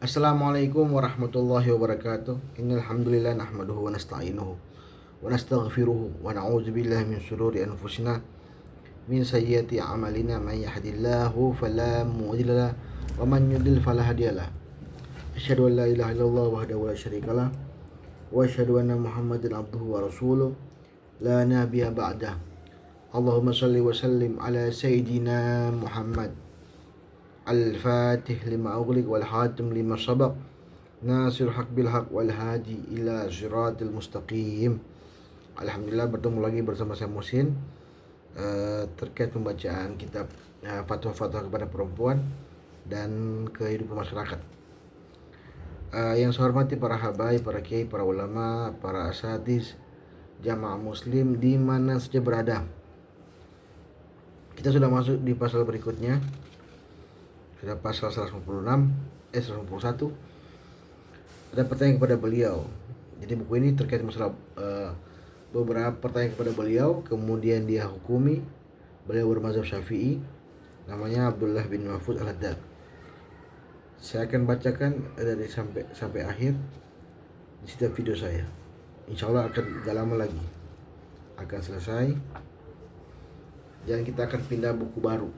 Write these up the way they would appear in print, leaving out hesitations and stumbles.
Assalamualaikum warahmatullahi wabarakatuh. Innal hamdalillah nahmaduhu wa nasta'inuhu wa nastaghfiruhu wa na'udzu billahi min shururi anfusina min sayyiati a'malina may yahdihillahu fala mudilla lahu wa man yudlil fala hadiyalah. Asyhadu an la ilaha illallah wahdahu la syarikalah wa asyhadu anna Muhammadan abduhu wa rasuluh la nabiyya ba'dah. Allahumma shalli wa sallim ala sayyidina Muhammad Al-Fatih lima ughliq wal hatim lima sabaq Nasir haq bil haq wal hadi ila siratil mustaqim. Alhamdulillah bertemu lagi bersama saya Musin terkait pembacaan kitab fatwa-fatwa kepada perempuan dan kehidupan masyarakat. Yang saya hormati para habaib, para kiai, para ulama, para asatiz, jamaah muslim di mana saja berada. Kita sudah masuk di pasal berikutnya. Sudah pasal 191. Ada pertanyaan kepada beliau. Jadi buku ini terkait masalah beberapa pertanyaan kepada beliau, kemudian dia hukumi. Beliau bermazhab Syafi'i, namanya Abdullah bin Mahfud Al-Haddad. Saya akan bacakan dari sampai akhir di setiap video saya. Insya Allah akan gak lama lagi akan selesai, dan kita akan pindah buku baru.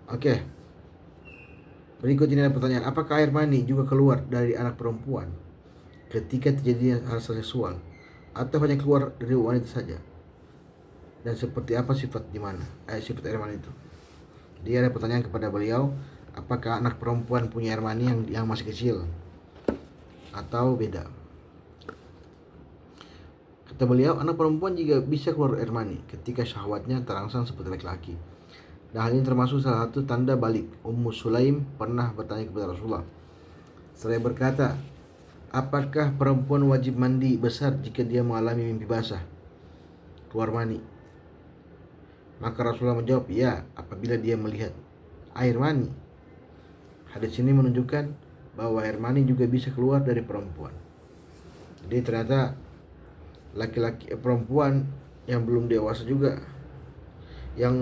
Oke. Berikut ini ada pertanyaan. Apakah air mani juga keluar dari anak perempuan ketika terjadinya hal seksual, atau hanya keluar dari wanita saja? Dan seperti apa sifat sifat air mani itu? Dia ada pertanyaan kepada beliau, apakah anak perempuan punya air mani yang masih kecil atau beda? Kata beliau, anak perempuan juga bisa keluar air mani ketika syahwatnya terangsang seperti laki-laki. Dan hal ini termasuk salah satu tanda balik. Ummu Sulaim pernah bertanya kepada Rasulullah. Seraya berkata, apakah perempuan wajib mandi besar jika dia mengalami mimpi basah, keluar mani? Maka Rasulullah menjawab, ya, apabila dia melihat air mani. Hadis ini menunjukkan bahwa air mani juga bisa keluar dari perempuan. Jadi ternyata perempuan yang belum dewasa juga, yang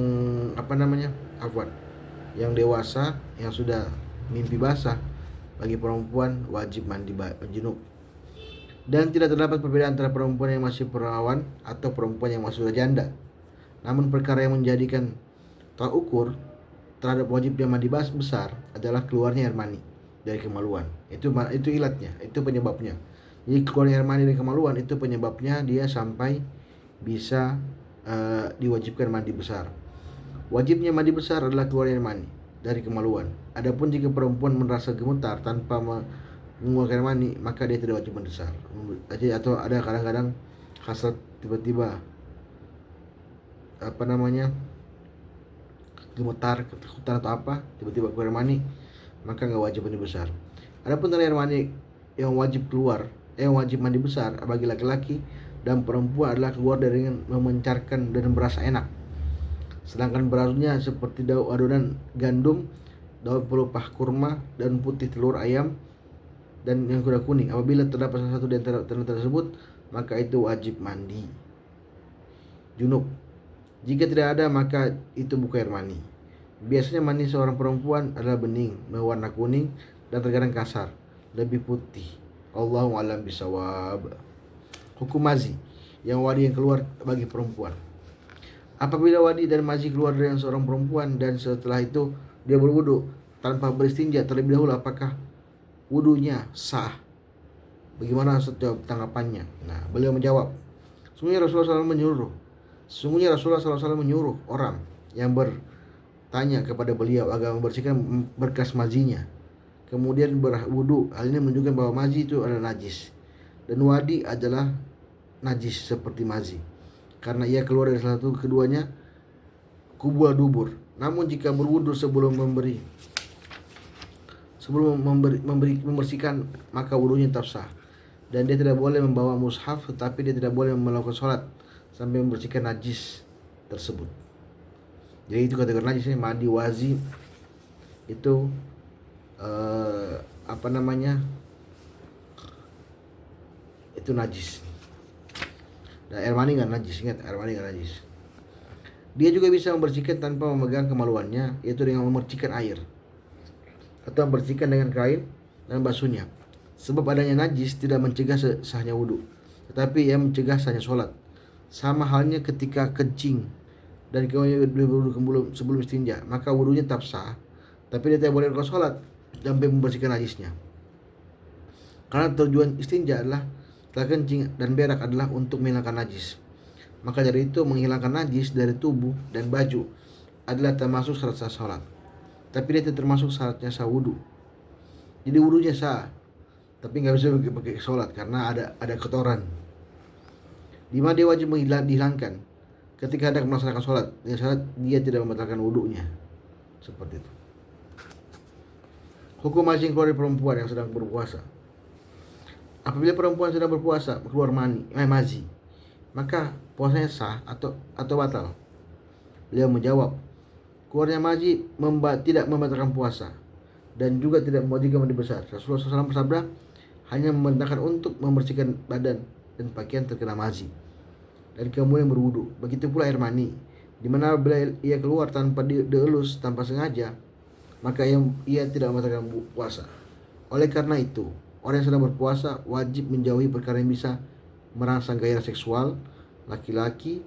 yang dewasa, yang sudah mimpi basah, bagi perempuan wajib mandi junub. Dan tidak terdapat perbedaan antara perempuan yang masih perawan atau perempuan yang masih sudah janda. Namun perkara yang menjadikan tolak ukur terhadap wajibnya mandi besar adalah keluarnya air mani dari kemaluan. Itu ilatnya, itu penyebabnya. Jadi keluarnya air mani dari kemaluan itu penyebabnya dia sampai bisa diwajibkan mandi besar. Wajibnya mandi besar adalah keluar air mani dari kemaluan. Adapun jika perempuan merasa gemetar tanpa mengeluarkan air mani, maka dia tidak wajib mandi besar. Atau ada kadang-kadang hasrat tiba-tiba gemetar, ketakutan atau apa, tiba-tiba keluar air mani, maka nggak wajib mandi besar. Adapun dari air mani yang wajib mandi besar bagi laki-laki dan perempuan adalah keluar dari memancarkan dan merasa enak. Sedangkan berasnya seperti adonan gandum, daun pelupah kurma, dan putih telur ayam, dan yang kuda kuning. Apabila terdapat salah satu di antara tersebut, maka itu wajib mandi junub. Jika tidak ada, maka itu bukan air mani. Biasanya mani seorang perempuan adalah bening, berwarna kuning, dan terkadang kasar, lebih putih. Allahu a'lam bishawab. Hukum mazi yang wadi yang keluar bagi perempuan. Apabila wadi dan mazi keluar dari seorang perempuan dan setelah itu dia berwudu tanpa beristinja terlebih dahulu, apakah wudunya sah? Bagaimana setiap tanggapannya? Nah, beliau menjawab, sungguhnya Rasulullah SAW menyuruh orang yang bertanya kepada beliau agar membersihkan berkas mazinya, kemudian berwudu. Hal ini menunjukkan bahwa mazi itu adalah najis, dan wadi adalah najis seperti mazi, karena ia keluar dari salah satu keduanya, kubul dubur. Namun jika berwudu sebelum membersihkan, maka wudunya tetap sah, dan dia tidak boleh membawa mushaf, tetapi dia tidak boleh melakukan sholat sampai membersihkan najis tersebut. Jadi itu kategori najisnya. Mandi wazi itu itu najis. Dan air mani nggak najis, ingat, air mani nggak najis. Dia juga bisa membersihkan tanpa memegang kemaluannya, yaitu dengan memercikkan air atau membersihkan dengan kain dan basuhnya. Sebab adanya najis tidak mencegah sahnya wudhu, tetapi yang mencegah sahnya sholat. Sama halnya ketika kencing dan kemudian berwudhu sebelum istinja, maka wudhunya tetap sah, tapi dia tidak boleh melakukan sholat sampai membersihkan najisnya. Karena tujuan istinja adalah setelah kencing dan berak adalah untuk menghilangkan najis. Maka dari itu menghilangkan najis dari tubuh dan baju adalah termasuk syarat sah sholat, tapi dia tidak termasuk syaratnya sah wudhu. Jadi wudhunya sah, tapi nggak bisa pakai sholat karena ada kotoran. Di mana dia wajib dihilangkan ketika hendak melaksanakan sholat. Dengan syarat dia tidak membatalkan wudhunya. Seperti itu. Hukum mazi yang keluar dari perempuan yang sedang berpuasa. Apabila perempuan sedang berpuasa keluar mazi, maka puasanya sah atau batal? Beliau menjawab, keluarnya mazi tidak membatalkan puasa dan juga tidak mewajibkan mandi besar. Rasulullah SAW bersabda, hanya memerintahkan untuk membersihkan badan dan pakaian terkena mazi dan kemudian berwudu. Begitu pula air mani, di mana bila ia keluar tanpa dielus tanpa sengaja, maka ia tidak membatalkan puasa. Oleh karena itu, orang yang sedang berpuasa wajib menjauhi perkara yang bisa merangsang gairah seksual laki-laki,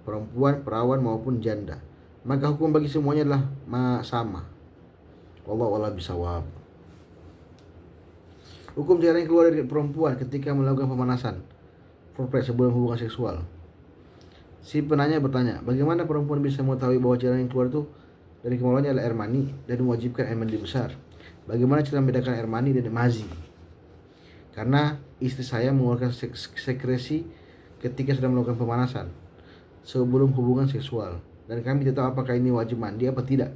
perempuan, perawan maupun janda. Maka hukum bagi semuanya adalah sama. Wallahu a'lam bishawab. Hukum cara yang keluar dari perempuan ketika melakukan pemanasan foreplay sebelum hubungan seksual. Si penanya bertanya, bagaimana perempuan bisa mengetahui bahwa cairan yang keluar itu dari kemaluannya adalah air mani dan mewajibkan air mani besar? Bagaimana cara membedakan air mani dan mazi? Karena istri saya mengeluarkan sekresi ketika sedang melakukan pemanasan sebelum hubungan seksual, dan kami tidak tahu apakah ini wajib mandi apa tidak.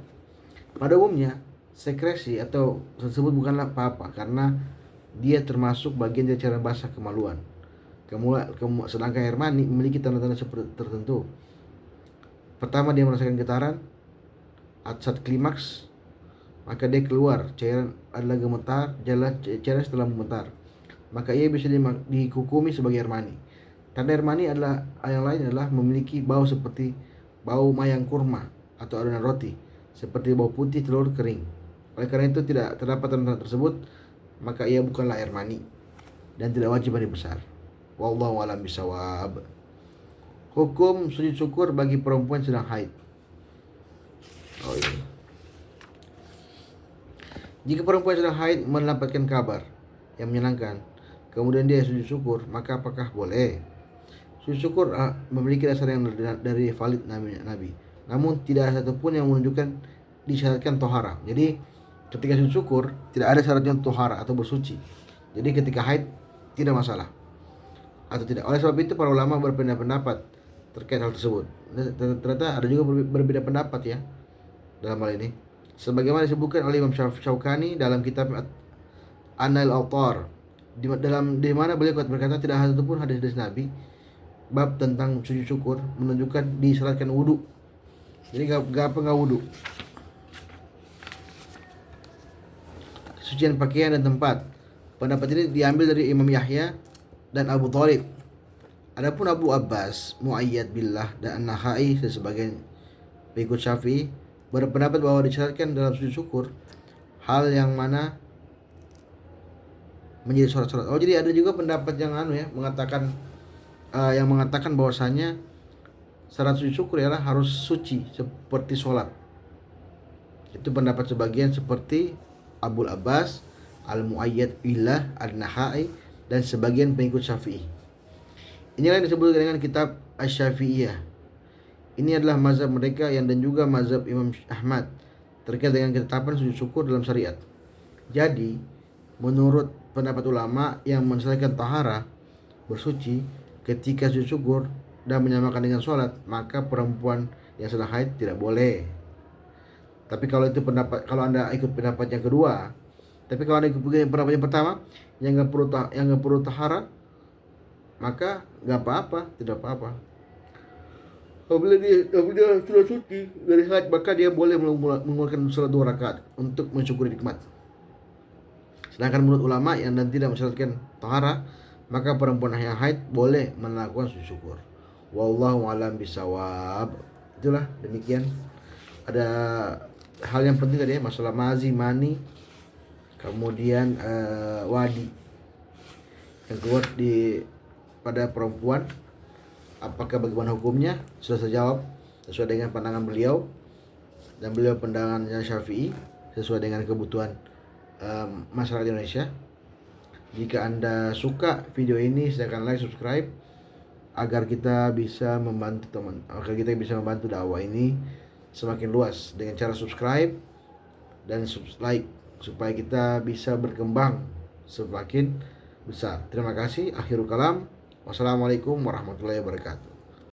Pada umumnya, sekresi atau tersebut bukanlah apa-apa karena dia termasuk bagian dari cairan basah kemaluan. Sedangkan air mani memiliki tanda-tanda seperti tertentu. Pertama, dia merasakan getaran saat klimaks, maka dia keluar. Cairan adalah gemetar, cairan setelah memetar, maka ia bisa dihukumi sebagai air mani. Tanda air mani adalah yang lain adalah memiliki bau seperti bau mayang kurma atau adonan roti, seperti bau putih telur kering. Oleh karena itu tidak terdapat tanda tersebut, maka ia bukanlah air mani dan tidak wajib mandi besar. Wallahu a'lam bishawab. Hukum sujud syukur bagi perempuan sedang haid. Jika perempuan sedang haid mendapatkan kabar yang menyenangkan, kemudian dia sujud syukur, maka apakah boleh? Sujud syukur memiliki dasar yang dari valid Nabi. Namun tidak ada satupun yang menunjukkan disyaratkan tohara. Jadi ketika sujud syukur tidak ada syaratnya tohara atau bersuci. Jadi ketika haid tidak masalah atau tidak. Oleh sebab itu para ulama berpendapat terkait hal tersebut. Ternyata ada juga berbeda pendapat ya dalam hal ini. Sebagaimana disebutkan oleh Imam Syaukani dalam kitab An-Nail Awtar, di mana beliau berkata tidak ada satupun hadis Nabi bab tentang sujud syukur menunjukkan disyaratkan wudu. Jadi enggak wudu. Kesucian pakaian dan tempat. Pendapat ini diambil dari Imam Yahya dan Abu Thalib. Adapun Abu Abbas, Mu'ayyad Billah dan An-Nakhai dan sebagian pengikut Syafi'i berpendapat bahwa disyaratkan dalam sujud syukur hal yang mana menjadi syarat-syarat. Jadi ada juga pendapat yang mengatakan bahwasanya syarat sujud syukur ialah harus suci seperti sholat. Itu pendapat sebagian seperti Abu Abbas, Al-Mu'ayyad Billah, An-Nakhai dan sebagian pengikut Syafi'i. Inilah yang disebut dengan kitab Asy-Syafi'iyah. Ini adalah mazhab mereka dan juga mazhab Imam Ahmad terkait dengan ketetapan sujud syukur dalam syariat. Jadi, menurut pendapat ulama yang mensyariatkan tahara bersuci ketika sujud syukur dan menyamakan dengan sholat, maka perempuan yang sedang haid tidak boleh. Tapi kalau Anda ikut pendapat yang kedua, tapi kalau Anda ikut pendapat yang pertama yang nggak perlu tahara, maka nggak apa-apa, tidak apa-apa. Apabila dia sudah suci dari haid, maka dia boleh mengeluarkan salat 2 rakaat untuk mensyukuri nikmat. Sedangkan menurut ulama yang tidak mensyaratkan tahara, maka perempuan yang haid boleh melakukan sujud syukur. Wallahu a'lam bishawab. Itulah demikian. Ada hal yang penting tadi ya, masalah mazi, mani kemudian wadi. Yang kedua pada perempuan, apakah bagaimana hukumnya? Sudah saya jawab sesuai dengan pandangan beliau, dan beliau pandangannya Syafi'i sesuai dengan kebutuhan masyarakat Indonesia. Jika Anda suka video ini, silakan like, subscribe agar kita bisa membantu dakwah ini semakin luas dengan cara subscribe dan like supaya kita bisa berkembang semakin besar. Terima kasih. Akhirul kalam. Wassalamualaikum warahmatullahi wabarakatuh.